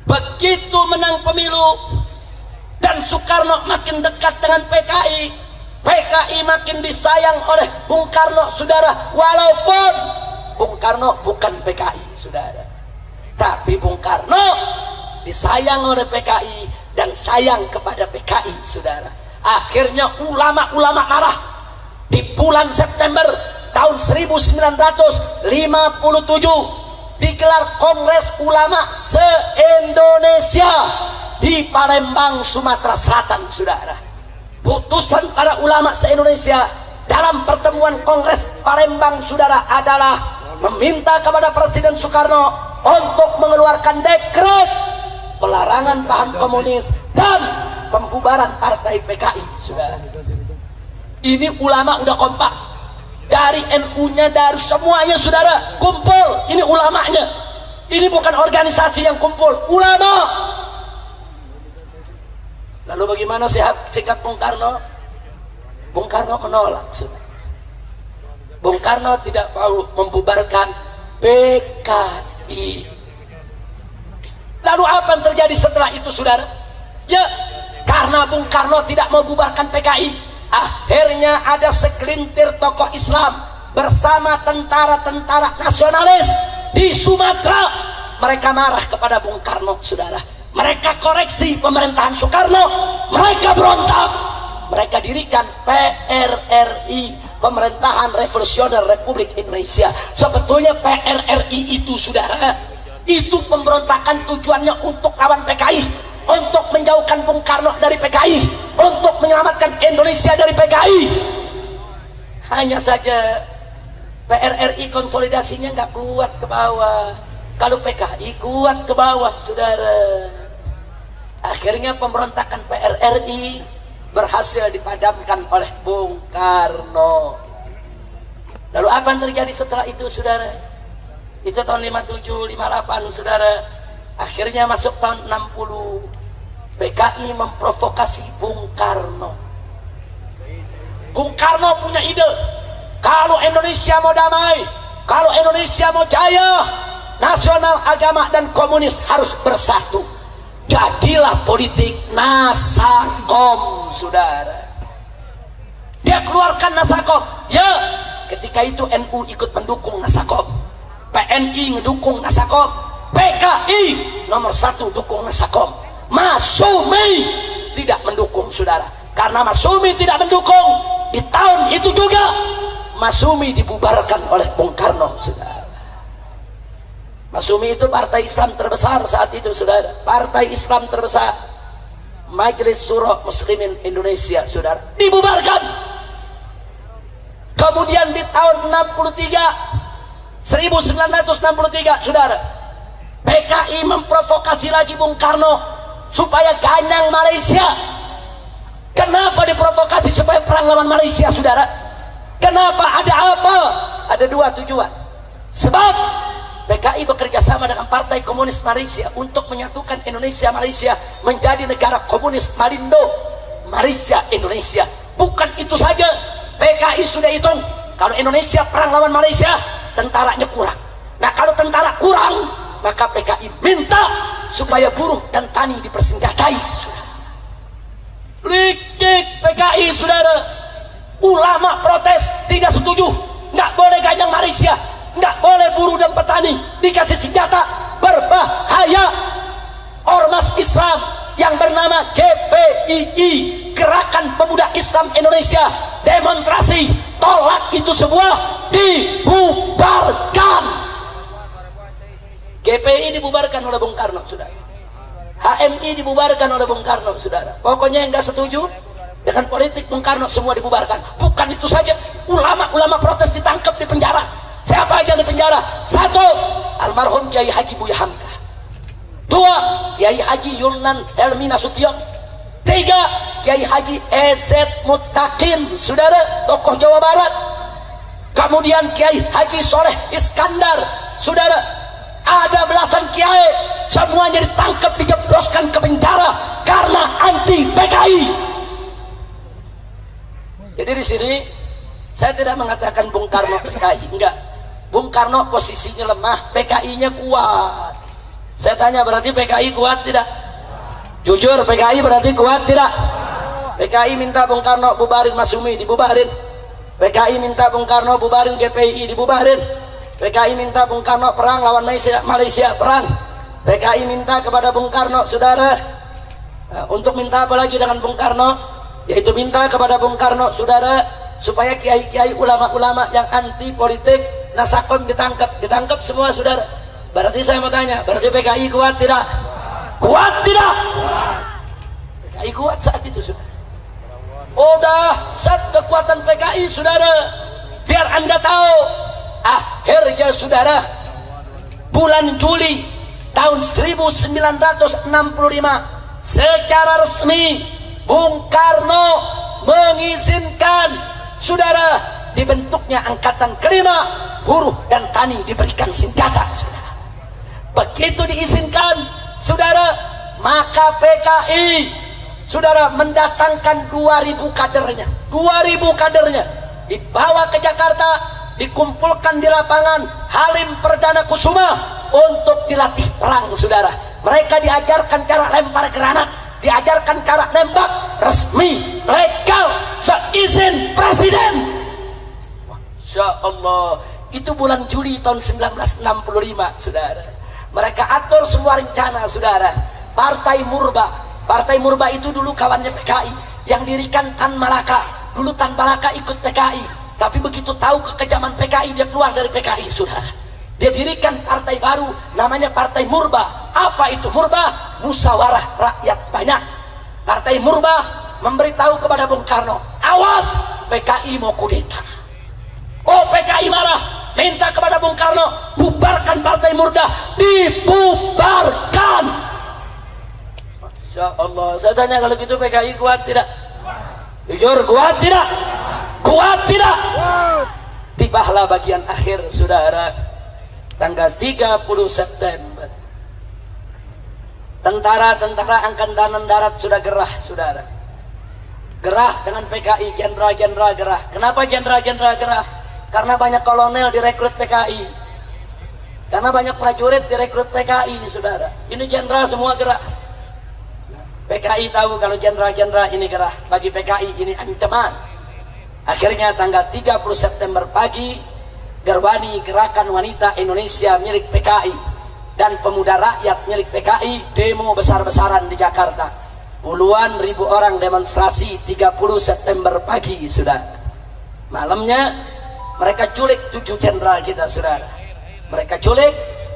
Begitu menang pemilu dan Soekarno makin dekat dengan PKI, PKI makin disayang oleh Bung Karno, saudara. Walaupun Bung Karno bukan PKI, saudara, tapi Bung Karno disayang oleh PKI dan sayang kepada PKI, saudara. Akhirnya ulama-ulama marah. Di bulan September tahun 1957 digelar Kongres Ulama se-Indonesia di Palembang, Sumatera Selatan, saudara. Putusan para ulama se-Indonesia dalam pertemuan Kongres Palembang, saudara, adalah meminta kepada Presiden Soekarno untuk mengeluarkan dekret pelarangan paham komunis dan pembubaran partai PKI, saudara. Ini ulama udah kompak, dari NU-nya, dari semuanya, saudara, kumpul. Ini ulamanya, ini bukan organisasi yang kumpul, ulama. Lalu bagaimana sikap Bung Karno? Bung Karno menolak, saudara. Bung Karno tidak mau membubarkan PKI. Lalu apa yang terjadi setelah itu, saudara? Ya, karena Bung Karno tidak mau bubarkan PKI, akhirnya ada segelintir tokoh Islam bersama tentara-tentara nasionalis di Sumatera. Mereka marah kepada Bung Karno, saudara. Mereka koreksi pemerintahan Soekarno. Mereka berontak. Mereka dirikan PRRI, Pemerintahan Revolusioner Republik Indonesia. Sebetulnya PRRI itu, saudara, itu pemberontakan tujuannya untuk lawan PKI, untuk menjauhkan Bung Karno dari PKI, untuk menyelamatkan Indonesia dari PKI. Hanya saja PRRI konsolidasinya nggak kuat ke bawah. Kalau PKI kuat ke bawah, saudara. Akhirnya pemberontakan PRRI berhasil dipadamkan oleh Bung Karno. Lalu apa yang terjadi setelah itu, saudara? Itu tahun 57, 58, saudara. Akhirnya masuk tahun 60, PKI memprovokasi Bung Karno. Bung Karno punya ide, kalau Indonesia mau damai, kalau Indonesia mau jaya, nasional, agama, dan komunis harus bersatu. Jadilah politik Nasakom, saudara. Dia keluarkan Nasakom. Ya, ketika itu NU ikut mendukung Nasakom, PNI mendukung Nasakom, PKI nomor 1 dukung Nasakom. Masumi tidak mendukung, saudara. Karena Masumi tidak mendukung, di tahun itu juga Masumi dibubarkan oleh Bung Karno, saudara. Masumi itu partai Islam terbesar saat itu, saudara. Partai Islam terbesar, Majelis Syuro Muslimin Indonesia, saudara, dibubarkan. Kemudian di tahun 1963, saudara, PKI memprovokasi lagi Bung Karno supaya ganyang Malaysia. Kenapa diprovokasi supaya perang lawan Malaysia, saudara? Kenapa? Ada apa? Ada 2 tujuan. Sebab PKI bekerja sama dengan Partai Komunis Malaysia untuk menyatukan Indonesia Malaysia menjadi negara komunis Malindo, Malaysia Indonesia. Bukan itu saja, PKI sudah hitung kalau Indonesia perang lawan Malaysia, tentaranya kurang. Nah, kalau tentara kurang, maka PKI minta supaya buruh dan tani dipersenjatai, saudara. Likik PKI, saudara. Ulama protes, tidak setuju, nggak boleh ganyang Malaysia, nggak boleh buruh dan petani dikasih senjata berbahaya. Ormas Islam yang bernama GPII, Gerakan Pemuda Islam Indonesia, demonstrasi tolak itu semua, dibubarkan. GPI dibubarkan oleh Bung Karno, saudara. HMI dibubarkan oleh Bung Karno, saudara. Pokoknya yang nggak setuju dengan politik Bung Karno semua dibubarkan. Bukan itu saja, ulama-ulama protes ditangkap, di penjara. Siapa aja di penjara? 1, almarhum Kiai Haji Buya Hamka. 2, Kiai Haji Yunan Helmi Nasution. 3, Kiai Haji EZ Mutakin, saudara, tokoh Jawa Barat. Kemudian Kiai Haji Soleh Iskandar, saudara. Ada belasan kiai, semuanya ditangkap, dijebloskan ke penjara karena anti PKI. Jadi di sini saya tidak mengatakan Bung Karno PKI, enggak. Bung Karno posisinya lemah, PKI-nya kuat. Saya tanya, berarti PKI kuat tidak? Jujur, PKI berarti kuat tidak? PKI minta Bung Karno bubarin Masumi, dibubarin. PKI minta Bung Karno bubarin GPI, dibubarin. PKI minta Bung Karno perang lawan Malaysia, perang. PKI minta kepada Bung Karno, saudara, untuk minta apa lagi dengan Bung Karno? Yaitu minta kepada Bung Karno, saudara, supaya kiai-kiai, ulama-ulama yang anti politik Nasakom ditangkap semua, saudara. Berarti saya mau tanya, berarti PKI kuat tidak? Kuat tidak? PKI kuat saat itu, saudara. Oh, dahsyat kekuatan PKI, saudara. Biar Anda tahu, akhirnya, saudara, bulan Juli tahun 1965 secara resmi Bung Karno mengizinkan, saudara, dibentuknya angkatan kelima, buruh dan tani diberikan senjata, saudara. Begitu diizinkan, saudara, maka PKI, saudara, mendatangkan 2.000 kadernya, 2.000 kadernya dibawa ke Jakarta, dikumpulkan di lapangan Halim Perdana Kusuma untuk dilatih perang, saudara. Mereka diajarkan cara lempar granat, diajarkan cara nembak, resmi, legal, seizin presiden. Masya Allah. Itu bulan Juli tahun 1965, saudara. Mereka atur semua rencana, saudara. Partai Murba itu dulu kawannya PKI, yang dirikan Tan Malaka. Dulu Tan Malaka ikut PKI, tapi begitu tahu kekejaman PKI, dia keluar dari PKI, saudara. Dia dirikan partai baru, namanya Partai Murba. Apa itu Murba? Musyawarah Rakyat Banyak. Partai Murba memberitahu kepada Bung Karno, awas, PKI mau kudeta. Oh, PKI marah, minta kepada Bung Karno, bubarkan Partai Murba. Dibubarkan. Masya Allah. Saya tanya, kalau gitu PKI kuat tidak? Jujur, kuat tidak? Kuat tidak? Tibalah bagian akhir, saudara. Tanggal 30 September Tentara-tentara Angkatan Darat sudah gerah, saudara. Gerah dengan PKI, jenderal-jenderal gerah. Kenapa jenderal-jenderal gerah? Karena banyak kolonel direkrut PKI. Karena banyak prajurit direkrut PKI, saudara. Ini jenderal semua gerah. PKI tahu kalau jenderal-jenderal ini gerah. Bagi PKI ini ancaman. Akhirnya tanggal 30 September pagi, Gerwani Gerakan Wanita Indonesia milik PKI dan Pemuda Rakyat milik PKI demo besar-besaran di Jakarta. Puluhan ribu orang demonstrasi 30 September pagi, saudara. Malamnya mereka culik 7 jenderal kita, saudara. Mereka culik,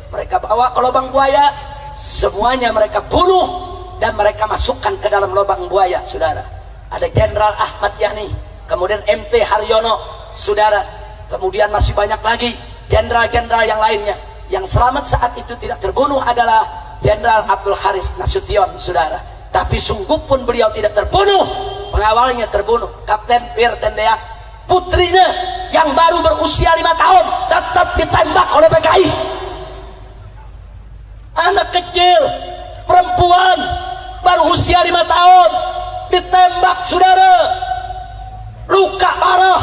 mereka bawa ke lubang buaya, semuanya mereka bunuh dan mereka masukkan ke dalam lubang buaya, saudara. Ada Jenderal Ahmad Yani, kemudian MT Haryono, saudara. Kemudian masih banyak lagi jenderal-jenderal yang lainnya. Yang selamat saat itu tidak terbunuh adalah Jenderal Abdul Haris Nasution, saudara. Tapi sungguh pun beliau tidak terbunuh. Pengawalnya terbunuh, Kapten Firtendea. Putrinya yang baru berusia 5 tahun tetap ditembak oleh PKI. Anak kecil, perempuan baru usia 5 tahun ditembak, saudara. Luka parah.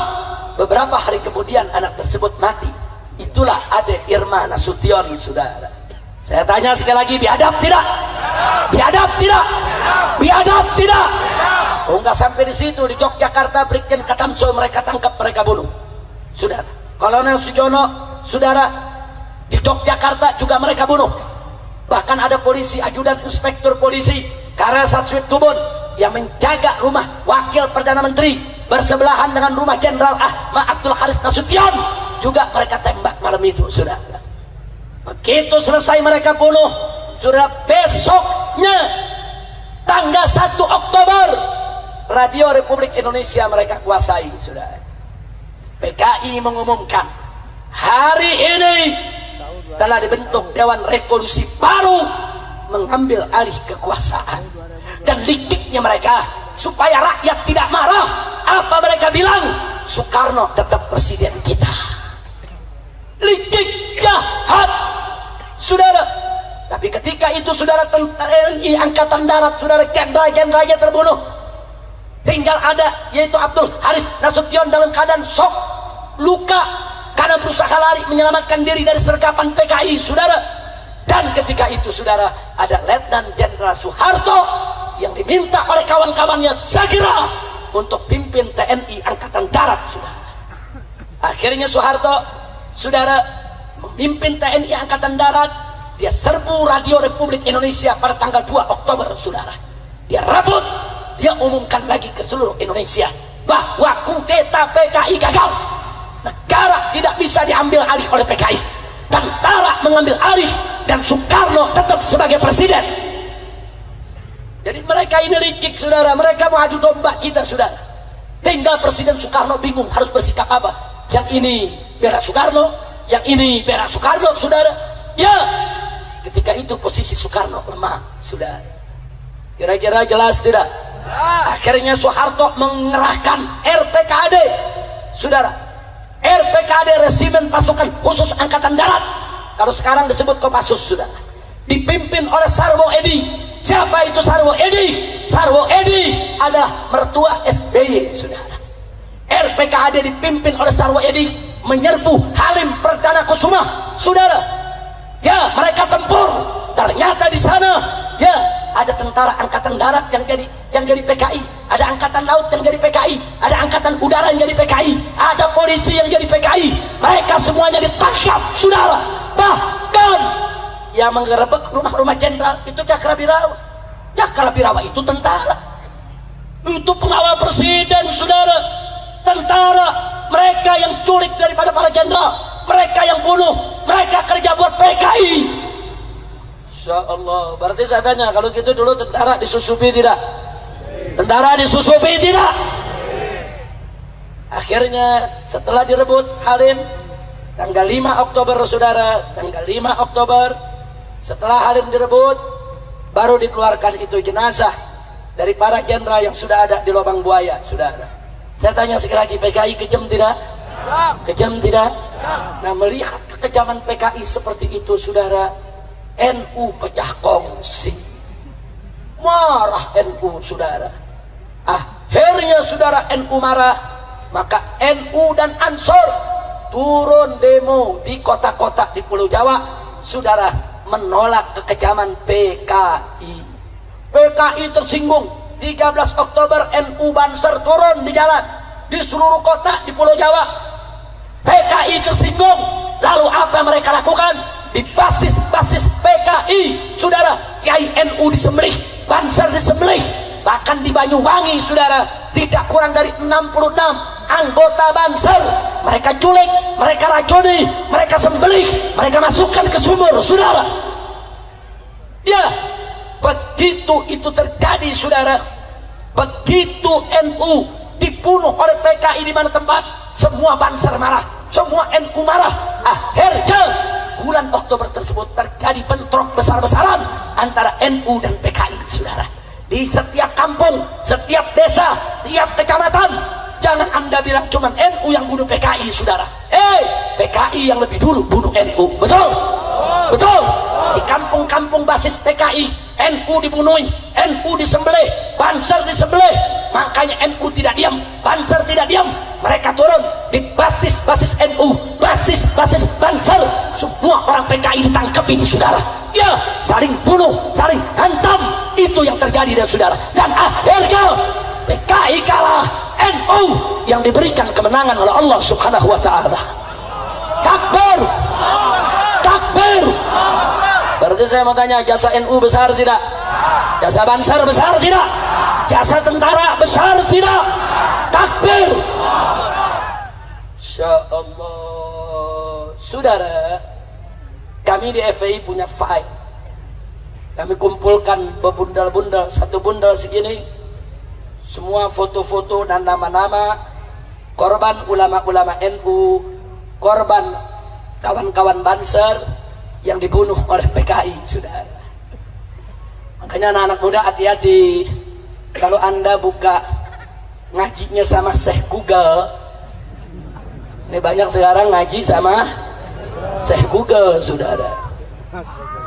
Beberapa hari kemudian anak tersebut mati. Itulah Ade Irma Nasution, saudara. Saya tanya sekali lagi, biadab tidak? Biadab tidak? Biadab tidak? Oh, nggak sampai di situ. Di Yogyakarta, Brigjen Katamso mereka tangkap, mereka bunuh, saudara. Kolonel Sujono, saudara, di Yogyakarta juga mereka bunuh. Bahkan ada polisi, ajudan inspektur polisi Karasat Switubun yang menjaga rumah Wakil Perdana Menteri bersebelahan dengan rumah Jenderal Ahmad Abdul Haris Nasution, juga mereka tembak malam itu, saudara. Begitu selesai mereka bunuh, saudara, besoknya tanggal 1 Oktober Radio Republik Indonesia mereka kuasai, saudara. PKI mengumumkan hari ini telah dibentuk Dewan Revolusi baru mengambil alih kekuasaan. Dan liciknya mereka supaya rakyat tidak marah, apa mereka bilang? Soekarno tetap presiden kita. Licik, jahat, saudara. Tapi ketika itu, saudara, TNI Angkatan Darat, saudara, jenderal-jenderalnya terbunuh. Tinggal ada, yaitu Abdul Haris Nasution dalam keadaan shock, luka, karena berusaha lari menyelamatkan diri dari sergapan PKI, saudara. Dan ketika itu, saudara, ada Letnan Jenderal Soeharto yang diminta oleh kawan-kawannya segera untuk pimpin TNI Angkatan Darat, saudara. Akhirnya Soeharto, saudara, memimpin TNI Angkatan Darat. Dia serbu Radio Republik Indonesia pada tanggal 2 Oktober, saudara. Dia rebut, dia umumkan lagi ke seluruh Indonesia bahwa kudeta PKI gagal. Negara tidak bisa diambil alih oleh PKI. Tentara mengambil alih dan Soekarno tetap sebagai presiden. Jadi mereka ini licik, saudara. Mereka mau adu domba kita, saudara. Tinggal Presiden Soekarno bingung harus bersikap apa. Yang ini bela Soekarno, yang ini bela Soekarno, saudara. Ya, ketika itu posisi Soekarno lemah, saudara. Kira-kira jelas tidak? Akhirnya Soeharto mengerahkan RPKAD, saudara. RPKAD, Resimen Pasukan Khusus Angkatan Darat. Kalau sekarang disebut Kopassus, saudara. Dipimpin oleh Sarwo Edi. Siapa itu Sarwo Edi? Sarwo Edi adalah mertua SBY, saudara. RPKAD dipimpin oleh Sarwo Edi menyerbu Halim Perdana Kusuma, saudara. Ya, mereka tempur. Ternyata di sana, ya, ada tentara Angkatan Darat yang jadi PKI, ada Angkatan Laut yang jadi PKI, ada Angkatan Udara yang jadi PKI, ada polisi yang jadi PKI. Mereka semuanya ditangkap, saudara. Bahkan yang menggerebek rumah-rumah jenderal itu Cakrabirawa. Cakrabirawa itu tentara, itu pengawal presiden, saudara. Tentara, mereka yang culik daripada para jenderal, mereka yang bunuh, mereka kerja buat PKI. Insya Allah. Berarti saya tanya, kalau gitu dulu tentara disusupi tidak? Tentara disusupi tidak? Akhirnya setelah direbut Halim, tanggal 5 Oktober, saudara, tanggal 5 Oktober, setelah Halim direbut, baru dikeluarkan itu jenazah dari para jenderal yang sudah ada di lubang buaya, saudara. Saya tanya sekali lagi, PKI kejam tidak? Kejam tidak? Nah, melihat kekejaman PKI seperti itu, saudara, NU pecah kongsi. Marah NU, saudara. Akhirnya saudara NU marah, maka NU dan Ansor turun demo di kota-kota di Pulau Jawa, saudara, menolak kekejaman PKI. PKI tersinggung. 13 Oktober NU Banser turun di jalan di seluruh kota di Pulau Jawa. PKI tersinggung. Lalu apa yang mereka lakukan? Di basis-basis PKI, saudara, Kiai NU disembelih, Banser disembelih. Bahkan di Banyuwangi, saudara, tidak kurang dari 66 anggota Banser mereka culik, mereka racuni, mereka sembelih, mereka masukkan ke sumur, saudara. Ya, begitu itu terjadi, saudara. Begitu NU dibunuh oleh PKI di mana tempat, semua Banser marah, semua NU marah. Akhirnya bulan Oktober tersebut terjadi bentrok besar-besaran antara NU dan PKI, saudara. Di setiap kampung, setiap desa, tiap kecamatan. Jangan Anda bilang cuma NU yang bunuh PKI, saudara. PKI yang lebih dulu bunuh NU. Betul? Betul? Di kampung-kampung basis PKI, NU dibunuh, NU disembelih, Banser disembelih. Makanya NU tidak diam, Banser tidak diam. Mereka turun di basis-basis NU, basis-basis Banser. Semua orang PKI ditangkapin, saudara. Ya, saling bunuh, saling hantam. Itu yang terjadi, dan saudara. Dan akhirnya PKI kalah, NU yang diberikan kemenangan oleh Allah Subhanahu wa Ta'ala. Takbir, takbir. Berarti saya mau tanya, jasa NU besar tidak? Jasa Banser besar tidak? Jasa tentara besar tidak? Takbir. Insya Allah, saudara, kami di FPI punya file. Kami kumpulkan bebundal-bundal, satu bundal segini, semua foto-foto dan nama-nama korban ulama-ulama NU, korban kawan-kawan Banser yang dibunuh oleh PKI, saudara. Makanya anak-anak muda hati-hati kalau Anda buka ngajinya sama Syekh Google. Ini banyak sekarang ngaji sama Syekh Google, saudara.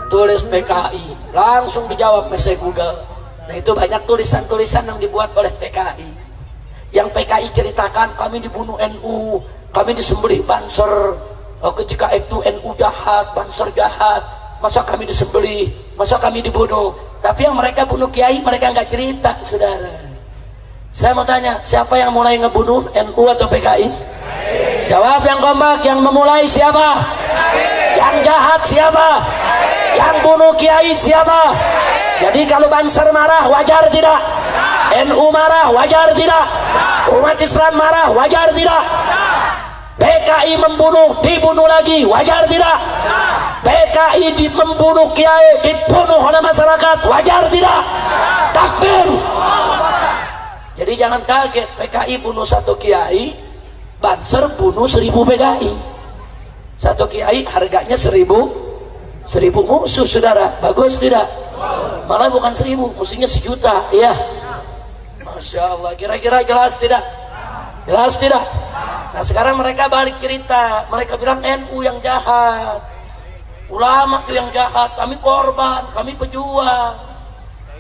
Tulis PKI, langsung dijawab oleh Syekh Google. Nah, itu banyak tulisan-tulisan yang dibuat oleh PKI. Yang PKI ceritakan, kami dibunuh NU, kami disembelih Banser. Ketika itu NU jahat, Banser jahat. Masa kami disembelih, masa kami dibunuh. Tapi yang mereka bunuh kiai, mereka nggak cerita, saudara. Saya mau tanya, siapa yang mulai ngebunuh, NU atau PKI? Jawab yang kompak. Yang memulai siapa? Yang jahat siapa? Yang bunuh kiai siapa? Jadi kalau Banser marah, wajar tidak? NU marah, wajar tidak? Umat Islam marah, wajar tidak? PKI membunuh, dibunuh lagi, wajar tidak? PKI membunuh kiai, dibunuh oleh masyarakat, wajar tidak? Takbir. Jadi jangan kaget, PKI bunuh satu kiai, Banser bunuh 1000 PKI. Satu kiai harganya 1000 musuh, saudara. Bagus tidak? Malah bukan 1000, musuhnya 1.000.000. Iya. Masya Allah. Kira-kira jelas tidak? Jelas tidak? Nah, sekarang mereka balik cerita. Mereka bilang NU yang jahat, ulama itu yang jahat, kami korban, kami pejuang.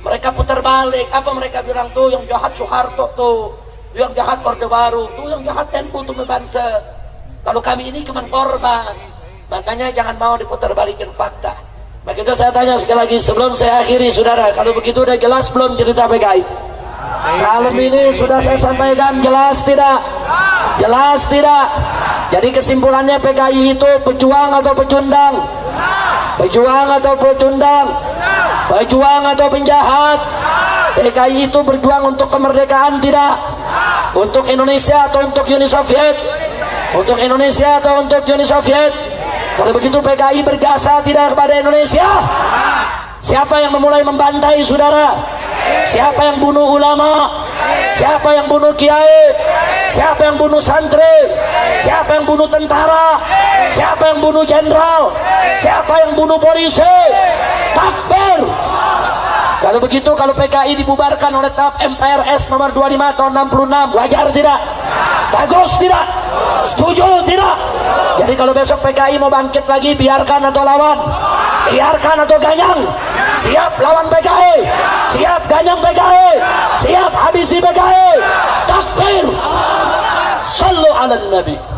Mereka putar balik. Apa mereka bilang? Tuh yang jahat Soeharto, tuh yang jahat Orde Baru, tuh yang jahat NU, tuh Banser. Kalau kami ini cuma korban. Makanya jangan mau diputar balikin fakta. Maka itu saya tanya sekali lagi sebelum saya akhiri, saudara, kalau begitu udah jelas belum cerita PKI? Malam ini sudah saya sampaikan, jelas tidak? Jelas tidak? Jadi kesimpulannya, PKI itu pejuang atau pecundang? Pejuang atau pecundang? Pejuang atau penjahat? PKI itu berjuang untuk kemerdekaan tidak? Untuk Indonesia atau untuk Uni Soviet? Untuk Indonesia atau untuk Uni Soviet? Kalau begitu PKI berjasa tidak kepada Indonesia? Siapa yang memulai membantai, saudara? Siapa yang bunuh ulama? Siapa yang bunuh kiai? Siapa yang bunuh santri? Siapa yang bunuh tentara? Siapa yang bunuh jenderal? Siapa yang bunuh polisi? Takbir. Kalau begitu, kalau PKI dibubarkan oleh TAP MPRS nomor 25 tahun 66, wajar tidak? Bagus tidak? Setuju tidak? Jadi kalau besok PKI mau bangkit lagi, biarkan atau lawan? Biarkan atau ganyang? Siap lawan PKI? Siap ganyang PKI? Siap habisi PKI? Takbir! Sallu ala Nabi.